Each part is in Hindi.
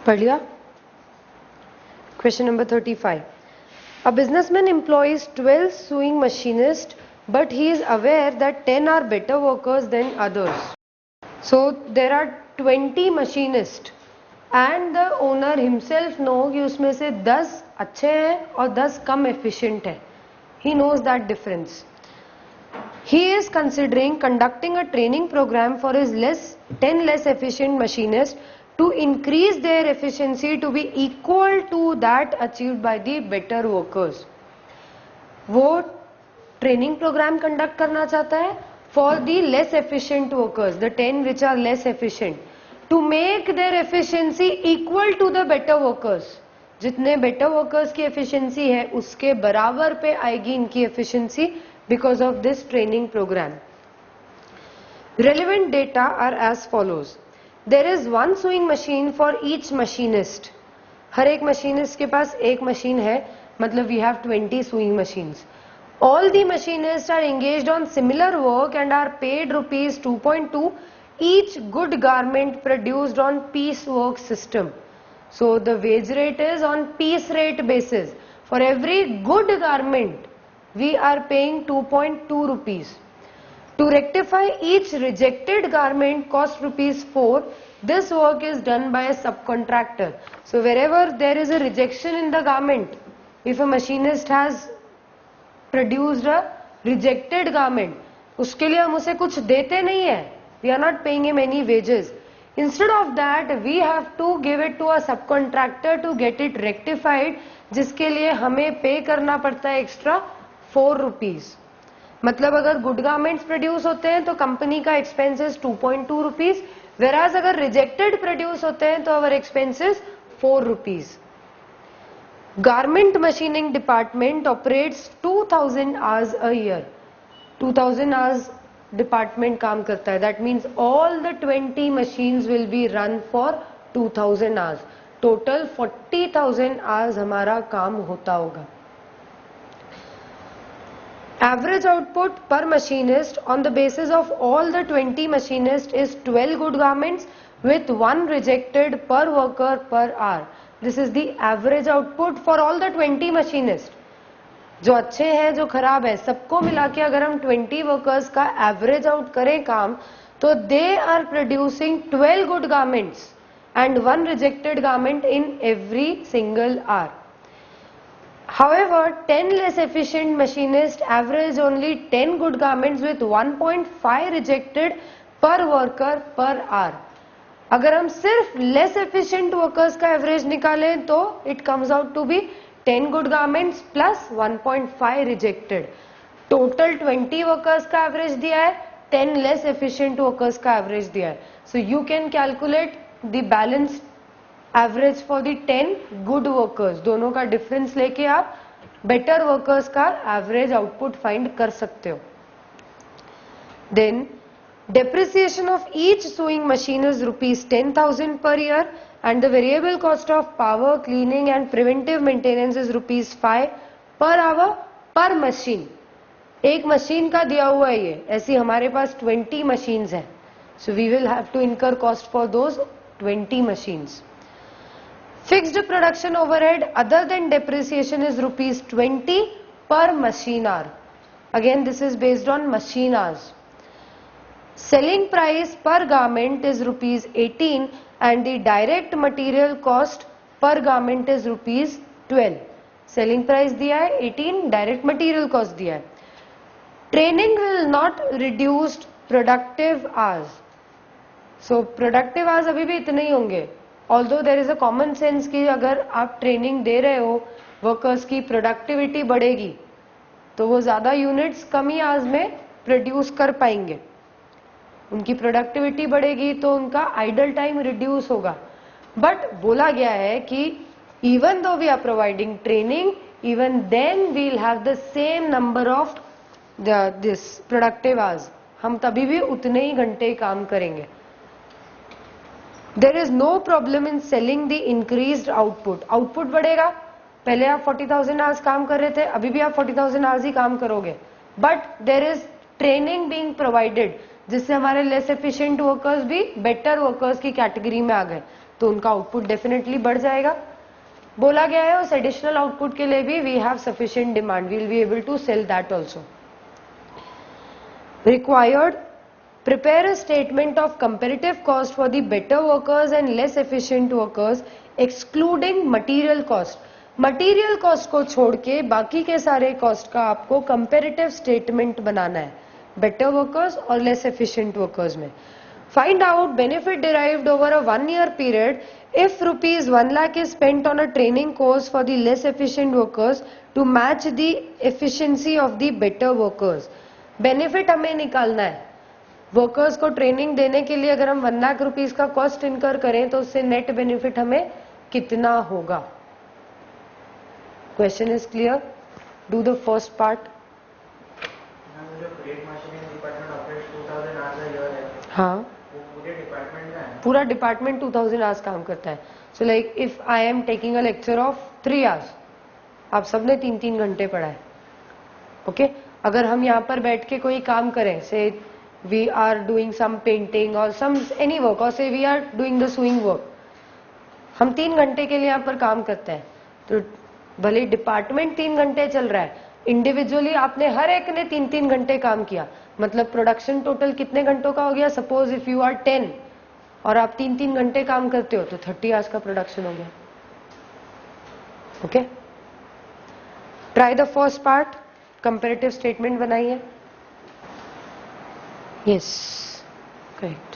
पढ़ लिया? Question number 35. A businessman employs 12 sewing machinists, but he is aware that 10 are better workers than others. So there are 20 machinists and the owner himself know कि उसमें से 10 अच्छे हैं और 10 कम efficient हैं. He knows that difference. He is considering conducting a training program for his 10 less efficient machinists to increase their efficiency to be equal to that achieved by the better workers. वो ट्रेनिंग प्रोग्राम कंडक्ट करना चाहता है for the less efficient workers, the 10 which are less efficient, to make their efficiency equal to the better workers. जितने better workers की efficiency है उसके बराबर पे आएगी इनकी efficiency because of this training program. Relevant data are as follows. There is one sewing machine for each machinist. हर एक machinist के पास एक machine है, मतलब we have 20 sewing machines. All the machinists are engaged on similar work and are paid rupees 2.2 each good garment produced on piece work system. So the wage rate is on piece rate basis. For every good garment, we are paying 2.2 rupees. To rectify each rejected garment cost rupees 4. This work is done by a subcontractor. So wherever there is a rejection in the garment, if a machinist has produced a rejected garment, उसके लिए हम उसे कुछ देते नहीं है. We are not paying him any wages. Instead of that, we have to give it to a subcontractor to get it rectified, जिसके लिए हमें पे करना पड़ता है एक्स्ट्रा 4 rupees. मतलब अगर गुड गारमेंट्स प्रोड्यूस होते हैं तो कंपनी का एक्सपेंसेस 2.2 rupees, whereas अगर रिजेक्टेड प्रोड्यूस होते हैं तो अवर expenses 4 rupees. Garment machining department operates 2000 hours a year. 2000 hours department काम करता है. That means all the 20 machines will be run for 2000 hours. Total 40,000 hours हमारा काम होता होगा. Average output per machinist on the basis of all the 20 machinists is 12 good garments with 1 rejected per worker per hour. This is the average output for all the 20 machinists. जो अच्छे हैं जो खराब है सबको मिला के अगर हम 20 वर्कर्स का एवरेज आउट करें काम तो they are producing 12 good garments and 1 rejected garment in every single hour. However, 10 less efficient machinists average only 10 good garments with 1.5 rejected per worker per hour. अगर हम सिर्फ लेस एफिशिएंट वर्कर्स का एवरेज निकालें तो it comes out to be 10 good garments plus 1.5 rejected. Total 20 workers का एवरेज दिया है, 10 लेस एफिशिएंट वर्कर्स का एवरेज दिया है. So you can calculate the balance average for the 10 good workers. दोनों का डिफरेंस लेके आप बेटर वर्कर्स का एवरेज आउटपुट फाइंड कर सकते हो. Then depreciation of each sewing machine is rupees 10,000 per year and the variable cost of power, cleaning and preventive maintenance is rupees 5 per hour per machine. एक मशीन का दिया हुआ है ये. ऐसी हमारे पास 20 machines हैं. So we will have to incur cost for those 20 machines. Fixed production overhead other than depreciation is rupees 20 per machine hour. Again this is based on machine hours. Selling price per garment is rupees 18 and the direct material cost per garment is rupees 12. Selling price दिया है 18, direct material cost दिया है. Training will not reduce productive hours. So productive hours अभी भी इतने ही होंगे. Although there is a common sense कि अगर आप ट्रेनिंग दे रहे हो वर्कर्स की प्रोडक्टिविटी बढ़ेगी तो वो ज़्यादा यूनिट्स कम ही आवर्स में प्रोड्यूस कर पाएंगे. उनकी प्रोडक्टिविटी बढ़ेगी तो उनका आइडल टाइम रिड्यूस होगा. बट बोला गया है कि even though we are providing training even then we will have the same number of this productive hours. हम तभी भी उतने ही घंटे काम करेंगे. There is no problem in selling the increased output. Output बढ़ेगा. पहले आप 40,000 आवर्स काम कर रहे थे, अभी भी आप 40,000 आवर्स ही काम करोगे. But there is training being provided जिससे हमारे लेस एफिशिएंट वर्कर्स भी बेटर वर्कर्स की कैटेगरी में आ गए. तो उनका आउटपुट डेफिनेटली बढ़ जाएगा। बोला गया है उस एडिशनल आउटपुट के लिए भी we have sufficient demand, we will be able to sell that also. Required, prepare a statement of comparative cost for the better workers and less efficient workers excluding material cost. Material cost को छोड़ के बाकी के सारे कॉस्ट का आपको कंपेरेटिव स्टेटमेंट बनाना है बेटर वर्कर्स और लेस एफिशिएंट वर्कर्स में। Find out benefit derived over a 1 year period if rupees 1 lakh is spent on a training course for the less efficient workers to match the efficiency of the better workers. Benefit हमें निकालना है। वर्कर्स को ट्रेनिंग देने के लिए अगर हम 1 लाख रुपीस का कॉस्ट इनकर करें तो उससे नेट बेनिफिट हमें कितना होगा। Question is clear? Do the first part. हाँ, पूरा डिपार्टमेंट 2000 आवर्स काम करता है। So like if I am taking a lecture of 3 hours, आप सबने 3-3 घंटे पढ़ा है। ओके, अगर हम यहाँ पर बैठ के कोई काम करें, से we are doing some painting or some any work or say we are doing the sewing work, हम 3 घंटे के लिए यहाँ पर काम करते हैं, तो भले डिपार्टमेंट 3 घंटे चल रहा है, इंडिविजुअली आपने हर एक ने 3-3 घंटे काम किया, मतलब प्रोडक्शन टोटल कितने घंटों का हो गया? सपोज इफ यू आर 10 और आप 3-3 घंटे काम करते हो तो 30 आवर्स का प्रोडक्शन हो गया। Okay, try the first part, comparative statement बनाइए। Yes, correct.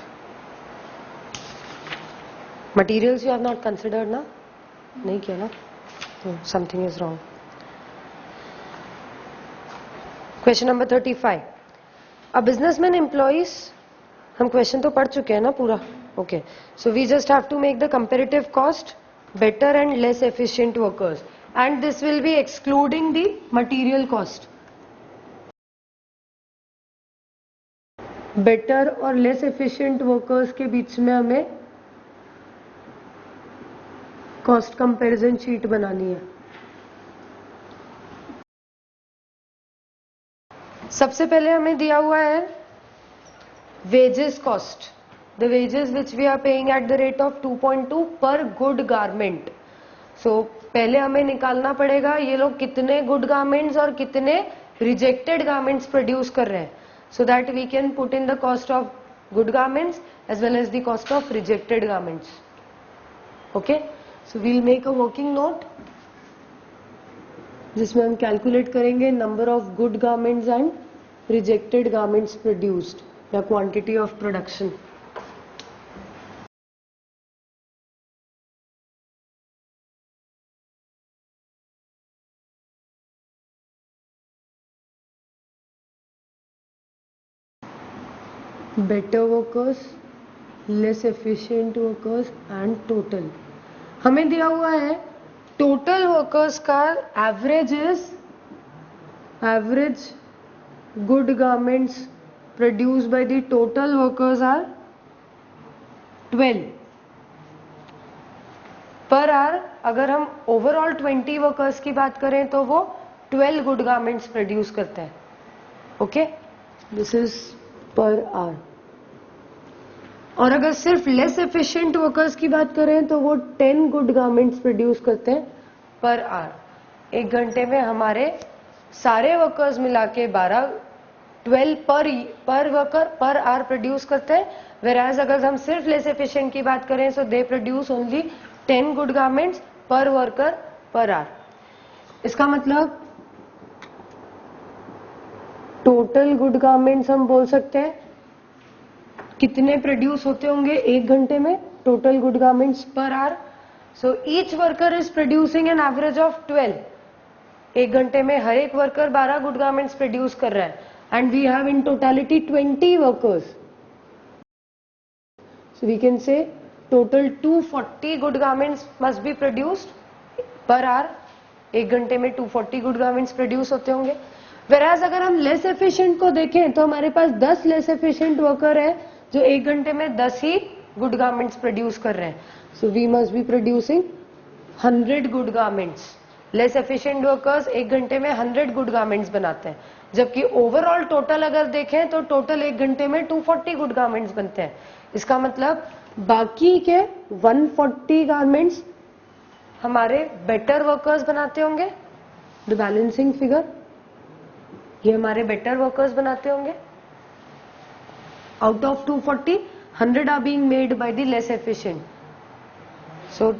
Materials you have not considered ना? नहीं किया ना? Something is wrong. Question number 35. A businessman employees, हम question तो पढ़ चुके हैं ना पूरा? Okay. So we just have to make the comparative cost, better and less efficient workers, and this will be excluding the material cost. Better और लेस एफिशिएंट वर्कर्स के बीच में हमें कॉस्ट कंपैरिजन शीट बनानी है। सबसे पहले हमें दिया हुआ है wages cost, the wages which we are paying at the rate of 2.2 per good garment. सो पहले हमें निकालना पड़ेगा ये लोग कितने गुड गारमेंट्स और कितने रिजेक्टेड गारमेंट्स प्रोड्यूस कर रहे हैं, so that we can put in the cost of good garments as well as the cost of rejected garments. Okay, so we'll make a working note जिसमें हम calculate करेंगे number of good garments and rejected garments produced या quantity of production. Better workers, less efficient workers and total. हमें दिया हुआ है टोटल वर्कर्स का average good garments produce by the total workers are 12 per our. अगर हम ओवरऑल 20 वर्कर्स की बात करें तो वो 12 गुड गारमेंट्स प्रोड्यूस करते हैं। Okay, this is per our. और अगर सिर्फ लेस एफिशिएंट वर्कर्स की बात करें तो वो 10 गुड गारमेंट्स प्रोड्यूस करते हैं पर आवर। 1 घंटे में हमारे सारे वर्कर्स मिला के 12 पर वर्कर पर आवर प्रोड्यूस करते हैं। वेराज अगर हम सिर्फ लेस एफिशिएंट की बात करें तो they produce only 10 good garments पर वर्कर पर आवर। इसका मतलब टोटल गुड गारमेंट्स हम बोल सकते हैं कितने प्रोड्यूस होते होंगे 1 घंटे में, total good garments per hour. So each worker is producing an average of 12। 1 घंटे में हर एक वर्कर 12 गुड गारमेंट्स प्रोड्यूस कर रहा है and we have in totality 20 workers. So we can say total 240 good garments must be produced per hour. 1 घंटे में 240 गुड गारमेंट्स प्रोड्यूस होते होंगे। वेराज अगर हम लेस एफिशिएंट को देखें तो हमारे पास 10 लेस एफिशिएंट वर्कर है जो 1 घंटे में 10 ही गुड गारमेंट्स प्रोड्यूस कर रहे हैं। So we must be producing 100 good garments less efficient workers 1 घंटे में 100 गुड गारमेंट्स बनाते हैं, जबकि ओवरऑल टोटल अगर देखें तो टोटल 1 घंटे में 240 गुड गारमेंट्स बनते हैं। इसका मतलब बाकी के 140 गारमेंट्स हमारे बेटर वर्कर्स बनाते होंगे। द बैलेंसिंग फिगर, ये हमारे बेटर वर्कर्स बनाते होंगे। Out of 240, 100 are being made by the less efficient, so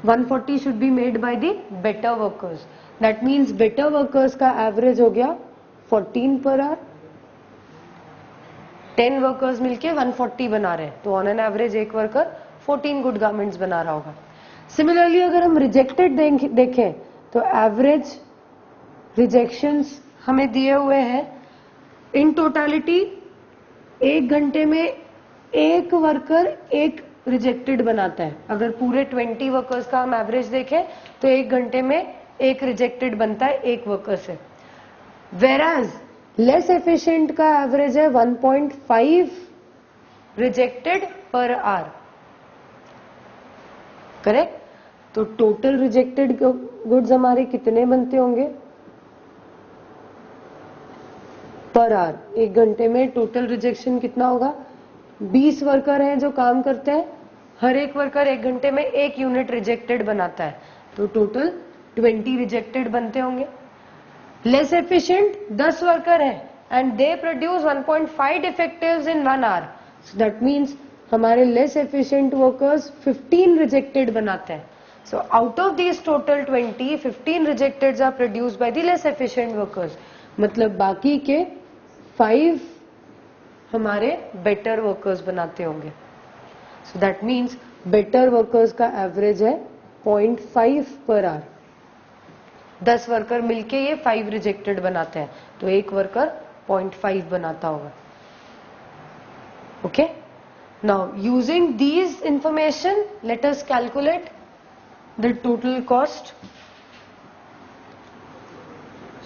140 should be made by the better workers. That means better workers का एवरेज हो गया 14 per hour। 10 वर्कर्स मिलके 140 बना रहे हैं, तो ऑन एन एवरेज एक वर्कर 14 गुड गारमेंट्स बना रहा होगा। सिमिलरली अगर हम रिजेक्टेड देखें तो एवरेज रिजेक्शंस हमें दिए हुए हैं। इन टोटालिटी 1 घंटे में एक वर्कर एक रिजेक्टेड बनाता है। अगर पूरे 20 वर्कर्स का हम एवरेज देखें तो 1 घंटे में एक रिजेक्टेड बनता है एक वर्कर से। वेराज लेस एफिशिएंट का एवरेज है 1.5 रिजेक्टेड पर आवर, करेक्ट। तो टोटल रिजेक्टेड गुड्स हमारे कितने बनते होंगे पर आवर? 1 घंटे में टोटल रिजेक्शन कितना होगा? 20 वर्कर हैं जो काम करते हैं, हर एक वर्कर 1 घंटे में एक यूनिट रिजेक्टेड बनाता है, तो टोटल 20 रिजेक्टेड बनते होंगे। लेस एफिशिएंट 10 वर्कर हैं and they produce 1.5 defectives in 1 hour, so that means हमारे लेस एफिशिएंट वर्कर्स 15 रिजेक्टेड बनाते हैं। So out of these total 20, 15 rejecteds are produced by the less efficient workers, मतलब बाकी के 5 हमारे बेटर वर्कर्स बनाते होंगे। So that means better workers का एवरेज है 0.5 पर आवर। 10 वर्कर मिलके ये 5 रिजेक्टेड बनाते हैं, तो एक वर्कर 0.5 बनाता होगा। Okay, now using these information let us calculate the total cost.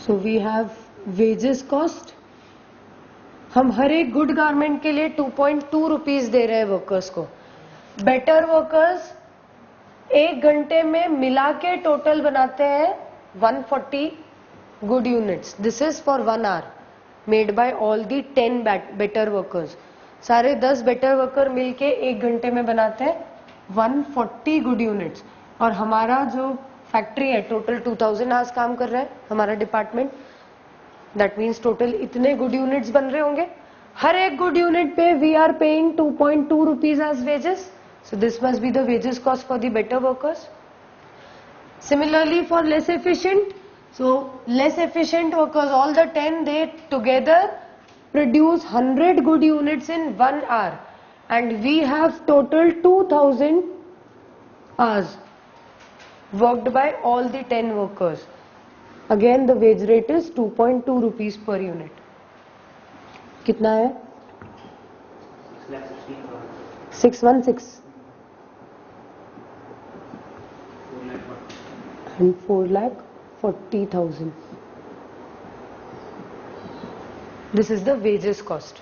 So we have wages cost. हम हर एक गुड गारमेंट के लिए 2.2 रुपीज दे रहे हैं वर्कर्स को। बेटर वर्कर्स 1 घंटे में मिला के टोटल बनाते हैं 140 good units. This is for 1 hour made by all the 10 better workers. सारे 10 बेटर वर्कर मिलके 1 घंटे में बनाते हैं 140 गुड यूनिट्स। और हमारा जो फैक्ट्री है टोटल 2000 आवर्स काम कर रहा है हमारा डिपार्टमेंट, दैट मीन्स टोटल इतने गुड यूनिट्स बन रहे होंगे। हर एक गुड यूनिट पे we are paying 2.2 rupees as wages, so this must be the wages cost for the better workers. Similarly for less efficient, so less efficient workers, all the 10 they together produce 100 good units in 1 hour, and we have total 2000 hours worked by all the 10 workers. Again the wage rate is 2.2 rupees per unit. कितना है? 616 and 4,40,000. This is the wages cost.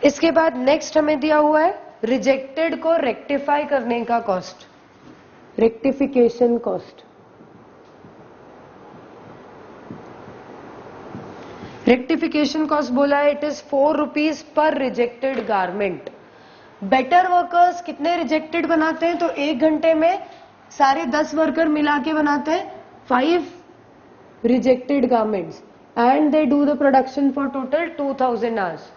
इसके बाद नेक्स्ट हमें दिया हुआ है रिजेक्टेड को रेक्टिफाई करने का cost, rectification cost. Rectification cost बोला है इट इज 4 रुपीज पर रिजेक्टेड गारमेंट। बेटर वर्कर्स कितने रिजेक्टेड बनाते हैं? तो 1 घंटे में सारे 10 वर्कर मिला के बनाते हैं 5 rejected garments and they do the production for total 2000 hours,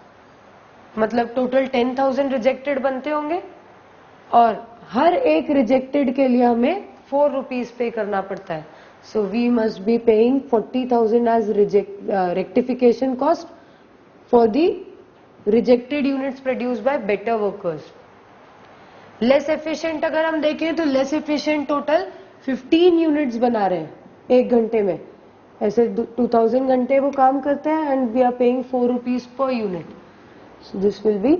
मतलब टोटल 10,000 रिजेक्टेड बनते होंगे। और हर एक रिजेक्टेड के लिए हमें 4 रुपीज पे करना पड़ता है। So we must be paying 40,000 as rectification cost for the rejected units produced by better workers. Less efficient अगर हम देखें तो लेस एफिशिएंट टोटल 15 यूनिट्स बना रहे हैं 1 घंटे में। ऐसे 2000 घंटे वो काम करते हैं and we are paying 4 rupees per unit, so this will be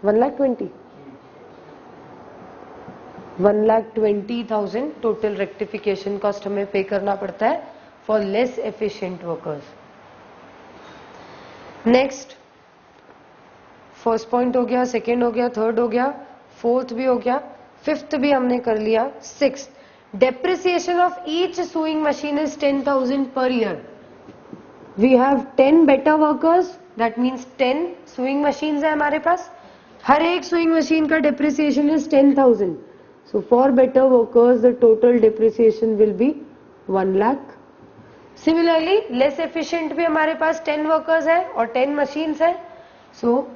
1,20,000 total rectification cost हमें पे करना पड़ता है for less efficient workers. Next, first point हो गया, सेकेंड हो गया, थर्ड हो गया, फोर्थ भी हो गया, फिफ्थ भी हमने कर लिया, sixth Depreciation of each sewing machine is 10,000 per year. We have 10 better workers, that means 10 sewing machines है हमारे पास. हर एक sewing machine का depreciation is 10,000. So for better workers, the total depreciation will be 1 lakh. Similarly, less efficient भी हमारे पास 10 workers है और 10 machines है. So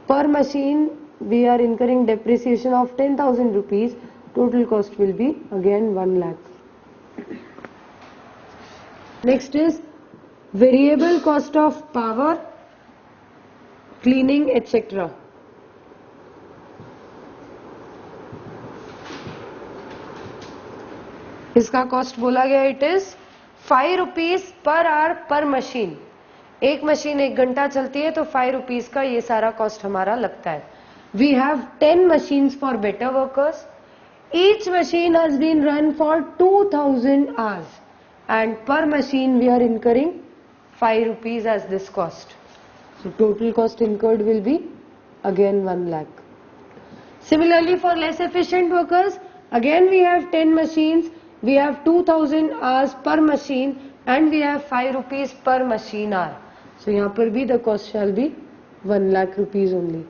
per machine we are incurring depreciation of 10,000 rupees. Total cost will be again 1 lakh. Next is variable cost of power, cleaning, etc. इसका कॉस्ट बोला गया it is 5 rupees per hour पर मशीन. एक मशीन 1 घंटा चलती है तो 5 रुपीज का ये सारा कॉस्ट हमारा लगता है. We have 10 machines for better workers. Each machine has been run for 2000 hours and per machine we are incurring 5 rupees as this cost. So total cost incurred will be again 1 lakh. Similarly for less efficient workers, again we have 10 machines, we have 2000 hours per machine and we have 5 rupees per machine hour. So यहाँ पर भी the cost shall be 1 lakh rupees only.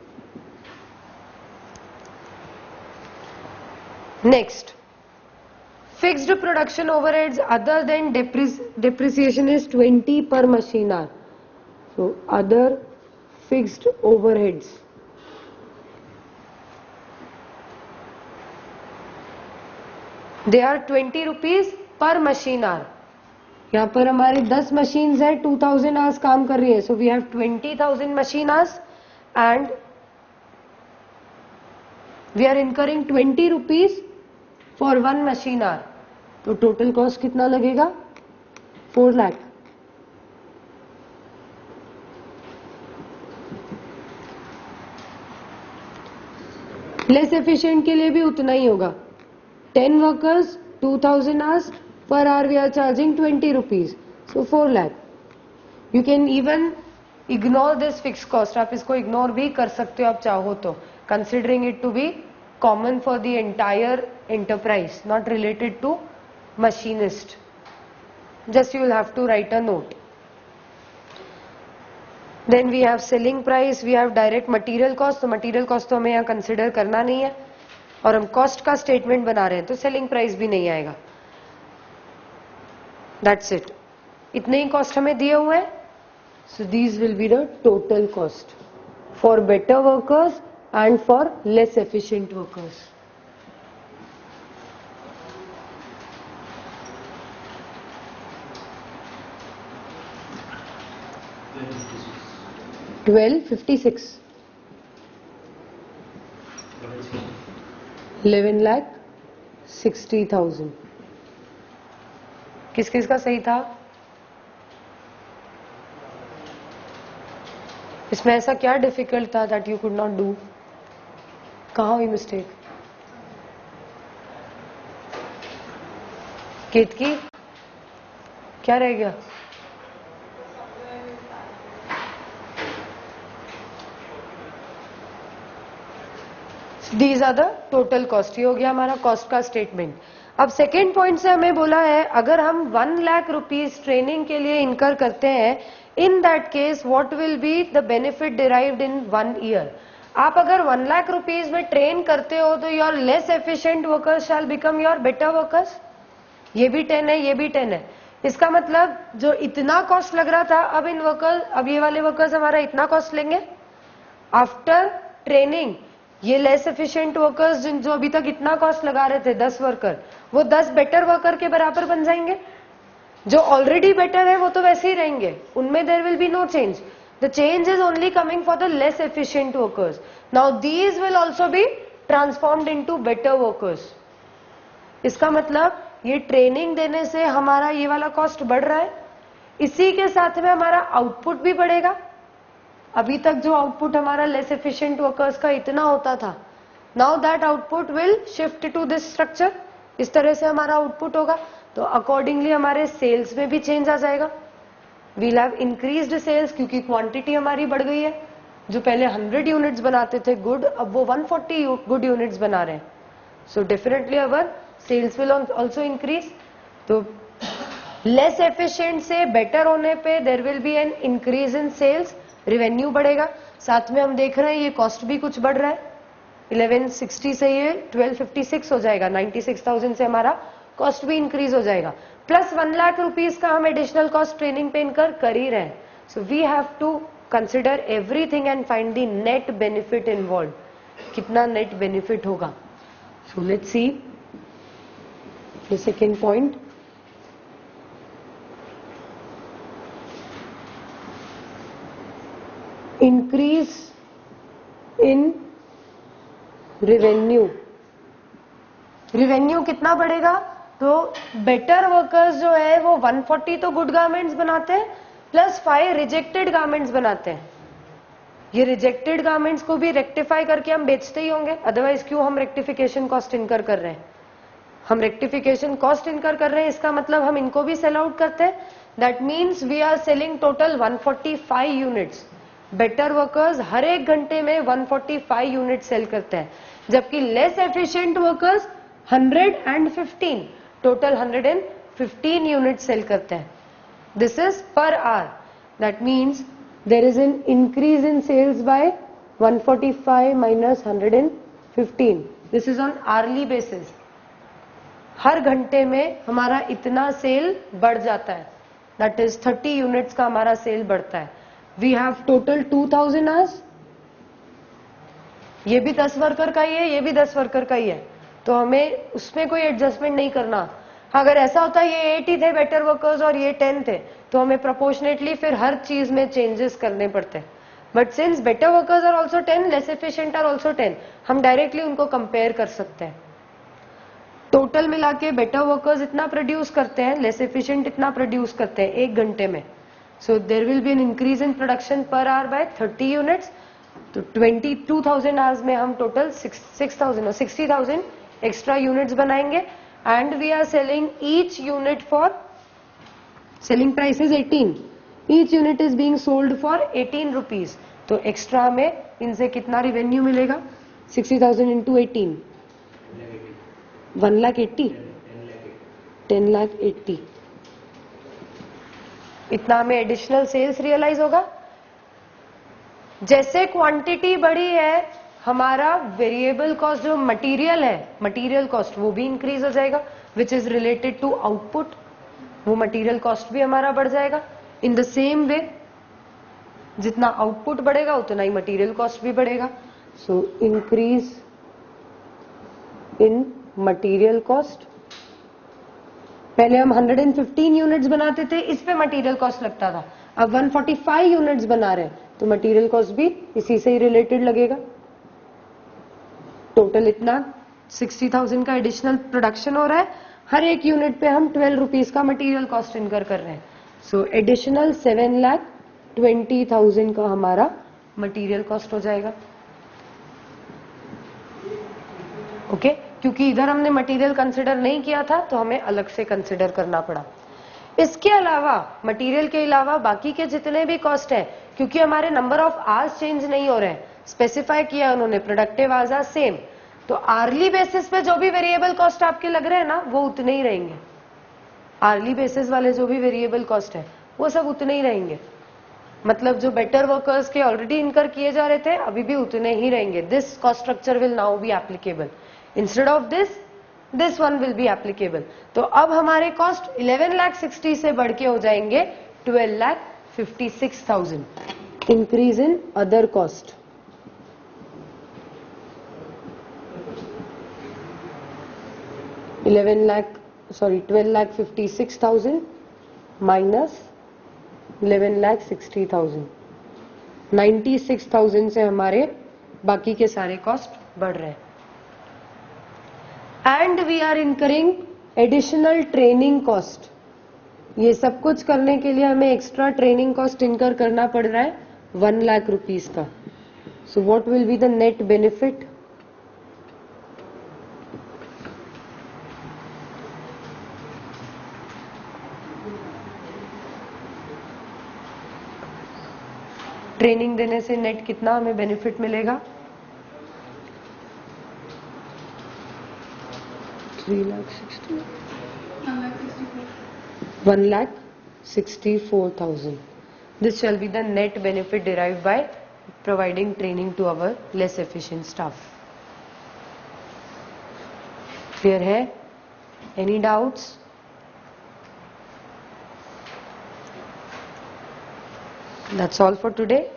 Next, fixed production overheads other than depreciation is 20 per machine hour. So other fixed overheads. They are 20 rupees per machine hour. यहाँ पर हमारे 10 machines है, 2000 hours काम कर रही है. So we have 20,000 machine hours and we are incurring 20 rupees for 1 machine hour. तो टोटल कॉस्ट कितना लगेगा? 4 लाख. लेस एफिशिएंट के लिए भी उतना ही होगा. 10 workers 2000 hours per hour we are charging 20 rupees. So 4 lakh. You can even ignore this fix cost. आप इसको इग्नोर भी कर सकते हो आप चाहो तो, considering it to be common for the entire enterprise, not related to machinist. Just you will have to write a note. Then we have selling price, we have direct material cost. तो material cost तो हमें यहाँ consider करना नहीं है और हम cost का statement बना रहे हैं तो selling price भी नहीं आएगा. That's it. इतने ही cost हमें दिए हुए हैं. So these will be the total cost for better workers and for less efficient workers. $1256. 11,60,000. किस किस का सही था? इसमें ऐसा क्या डिफिकल्ट था that you could not do? कहाँ हुई मिस्टेक? केतकी क्या रह गया? These are the total cost. ये हो गया हमारा कॉस्ट का स्टेटमेंट. अब सेकेंड पॉइंट से हमें बोला है अगर हम 1 लाख रुपीज ट्रेनिंग के लिए इनकर करते हैं, in that case what will be the benefit derived in 1 year. आप अगर 1 लाख रुपीज में ट्रेन करते हो तो your less efficient workers shell become your better workers. ये भी 10 है, ये भी 10 है. इसका मतलब जो इतना कॉस्ट लग रहा था अब इन वर्कर्स, अब ये वाले वर्कर्स हमारा इतना कॉस्ट लेंगे आफ्टर ट्रेनिंग. ये लेस एफिशिएंट वर्कर्स जो अभी तक इतना कॉस्ट लगा रहे थे 10 वर्कर, वो 10 बेटर वर्कर के बराबर बन जाएंगे. जो ऑलरेडी बेटर है वो तो वैसे ही रहेंगे, उनमें there will be no change. The change is only coming for the less efficient workers. Now these will also be transformed into better workers. इसका मतलब ये ट्रेनिंग देने से हमारा ये वाला कॉस्ट बढ़ रहा है, इसी के साथ में हमारा आउटपुट भी बढ़ेगा. अभी तक जो आउटपुट हमारा लेस एफिशिएंट वर्कर्स का इतना होता था, now that output will shift to this structure. इस तरह से हमारा आउटपुट होगा तो अकॉर्डिंगली हमारे सेल्स में भी चेंज आ जाएगा. वील हैव इंक्रीज्ड सेल्स क्योंकि क्वांटिटी हमारी बढ़ गई है. जो पहले 100 यूनिट्स बनाते थे गुड, अब वो 140 गुड यूनिट्स बना रहे हैं. So definitely our sales will also increase. तो लेस एफिशिएंट से बेटर होने पे there will be an increase in sales, revenue बढ़ेगा. साथ में हम देख रहे हैं ये कॉस्ट भी कुछ बढ़ रहा है. 1160 से ये 1256 हो जाएगा. 96,000 से हमारा कॉस्ट भी इंक्रीज हो जाएगा. प्लस 1 लाख रुपीज का हम एडिशनल कॉस्ट ट्रेनिंग पे इनकर कर ही रहे हैं. So we have to consider everything and find the net benefit involve. कितना नेट बेनिफिट होगा. So let's see the second point. Increase in revenue. Revenue कितना बढ़ेगा. तो बेटर वर्कर्स जो है वो 140 तो गुड गारमेंट्स बनाते हैं प्लस 5 रिजेक्टेड गारमेंट्स बनाते हैं. ये रिजेक्टेड गारमेंट्स को भी रेक्टिफाई करके हम बेचते ही होंगे, अदरवाइज क्यों हम रेक्टिफिकेशन कॉस्ट इनकर कर रहे हैं. हम रेक्टिफिकेशन कॉस्ट इनकर कर रहे हैं, इसका मतलब हम इनको भी सेल आउट करते हैं. That means we are selling total 145 units. Better workers हर एक घंटे में 145 यूनिट सेल करते हैं, जबकि less efficient workers 115, total 115 unit sell करते हैं. This is per hour. That means there is an increase in sales by 145 minus 115. This is on hourly basis. हर घंटे में हमारा इतना सेल बढ़ जाता है. दैट इज 30 यूनिट्स का हमारा सेल बढ़ता है. We have total 2000 hours. ये भी 10 वर्कर का ही है, ये भी 10 वर्कर का ही है, तो हमें उसमें कोई एडजस्टमेंट नहीं करना. अगर ऐसा होता है ये 8 ही थे बेटर वर्कर्स और ये 10 थे, तो हमें प्रोपोर्शनेटली फिर हर चीज में चेंजेस करने पड़ते हैं. But since better workers are also 10, less efficient are also 10, हम डायरेक्टली उनको कंपेयर कर सकते हैं. टोटल मिला के बेटर वर्कर्स इतना प्रोड्यूस करते हैं, लेस एफिशिएंट इतना प्रोड्यूस करते हैं एक घंटे में. So there will be an increase in production per hour by 30 units. तो 22,000 आवर्स में हम टोटल 6,000 और 60,000 एक्स्ट्रा यूनिट्स बनाएंगे. And we are selling each unit for, selling price is 18. Each unit is being sold for 18 rupees. तो एक्स्ट्रा में इनसे कितना रेवेन्यू मिलेगा. 60,000 इंटू 18, 1,80,000, 10,80,000. इतना हमें एडिशनल सेल्स रियलाइज होगा. जैसे क्वांटिटी बढ़ी है, हमारा वेरिएबल कॉस्ट जो मटेरियल है, मटेरियल कॉस्ट वो भी इंक्रीज हो जाएगा, which is related to output. वो मटेरियल कॉस्ट भी हमारा बढ़ जाएगा. इन द सेम वे जितना आउटपुट बढ़ेगा उतना ही मटेरियल कॉस्ट भी बढ़ेगा. So increase in material cost. पहले हम 115 यूनिट्स बनाते थे, इस पे मटेरियल कॉस्ट लगता था. अब 145 यूनिट्स बना रहे हैं, तो मटेरियल कॉस्ट भी इसी से ही रिलेटेड लगेगा. टोटल इतना 60,000 का एडिशनल प्रोडक्शन हो रहा है. हर एक यूनिट पे हम 12 रुपीज का मटेरियल कॉस्ट इनकर कर रहे हैं. सो एडिशनल 7,20,000 का हमारा मटेरियल कॉस्ट हो जाएगा. ओके क्योंकि इधर हमने मटेरियल कंसिडर नहीं किया था, तो हमें अलग से कंसिडर करना पड़ा. इसके अलावा मटेरियल के अलावा बाकी के जितने भी कॉस्ट है, क्योंकि हमारे नंबर ऑफ आवर्स चेंज नहीं हो रहे हैं, स्पेसिफाई किया उन्होंने प्रोडक्टिव आवर्स आर सेम, तो आर्ली बेसिस पे जो भी वेरिएबल कॉस्ट आपके लग रहे हैं ना, वो उतने ही रहेंगे. आर्ली बेसिस वाले जो भी वेरिएबल कॉस्ट है वो सब उतने ही रहेंगे. मतलब जो बेटर वर्कर्स के ऑलरेडी इनकर किए जा रहे थे अभी भी उतने ही रहेंगे. This cost structure will now be applicable. Instead of this one will be applicable. तो अब हमारे कॉस्ट 11,60,000 से बढ़ के हो जाएंगे 12,56,000. Increase in other cost. Sorry 12,56,000 minus 11,60,000. 96,000 से हमारे बाकी के सारे कॉस्ट बढ़ रहे हैं. And we are incurring additional training cost. ये सब कुछ करने के लिए हमें एक्स्ट्रा ट्रेनिंग कॉस्ट इनकर करना पड़ रहा है 1 लाख रुपीस का. So what will be the net benefit. Training देने से नेट कितना हमें बेनिफिट मिलेगा. 3,60,000. 1,64,000. This shall be the net benefit derived by providing training to our less efficient staff. Clear hai? Any doubts? That's all for today.